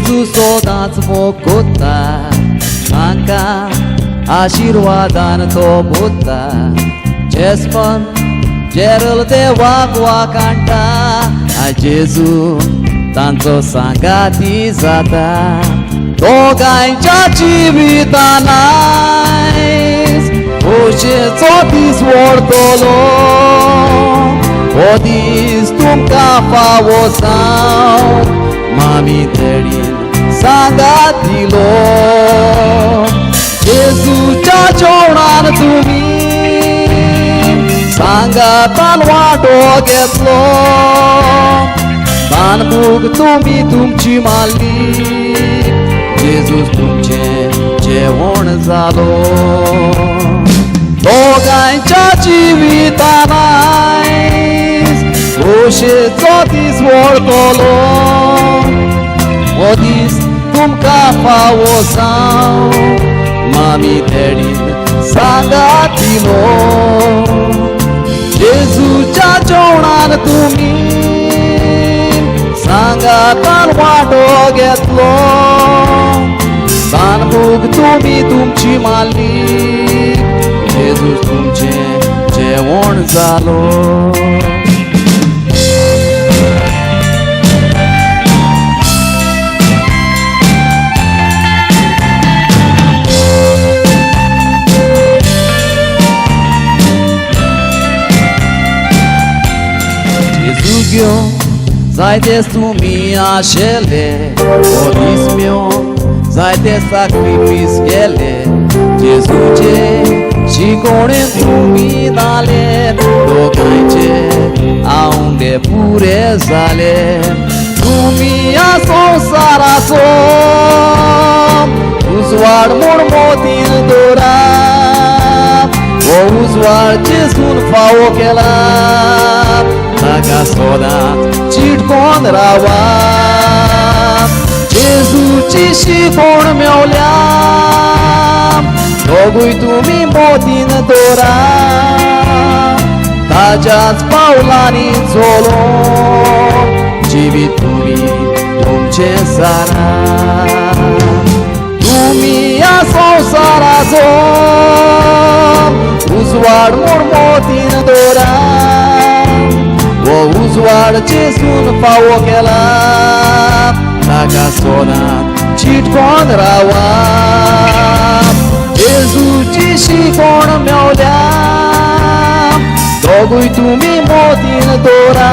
예수 쏟아서 먹었다 만가 आशीर्वादान तो बोता जेसपन जेरल देवा कांटा आ जेजू तांचो सांगाती जाता दोगांच्या जिवितान खोशेचो दीस व्हरतलो हो दीस तुमकां फावो जावं मामी देडीन सांगात दिलो येसूच्या जेवणान तुम्ही सांगातान वाटो घेतलो तानबूक तुम्ही तुमची मारली जेजूस तुमचे जेवण जालो दोगांच्या जिवितान खोशेचो दीस व्हरतलो हो दीस तुमकां फावो जावं मामी देडीन सांगात दिलो जेजूच्या जेवणान तुम्ही सांगातान वाटो घेतलो तानबूक तुम्ही तुमची मारली जेजूस तुमचे जेवण जालो Zaite तुम्ही आशेले ओ दीस मेव जायते साक्रिफीस केले जेजूचे शिकोणे तुम्ही दाले दोगांचे आवंडे पुरे जाले तुम्ही या संसाराचो उजवाड म्हूण मोतीन दोरा हो उजवाड जेजून फावो केला ताका सोदांच चिटकोन रावा जेजूची शिकोण मेवल्या दोगूय तुम्ही मोतीन दोरा ताच्याच पावलांनी चलो जिवीत तुम्ही तुमचे सारा तुम्ही या संसाराचो उजवाड म्हूण मोतीन दोरा वो उजवाड जेजून फावो केला ताका सोदांत चिटकोन रावा जेजूची शिकोण मेवल्या दोगूय तुम्ही मोतीन दोरा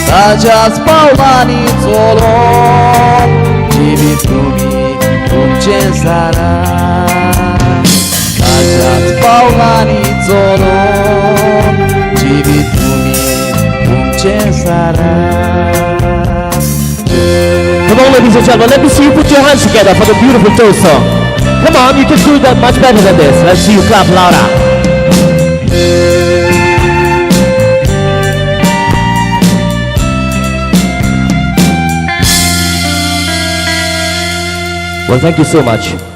ताच्याच पावलांनी चलो जिवीत तुम्ही तुमचे सारा ताच्याच पावलांनी चलो जिवीत Come on, ladies and gentlemen, let me see you put your hands together for the beautiful toast song. Come on, you can do that much better than this. Let's see you clap louder. Well, thank you so much.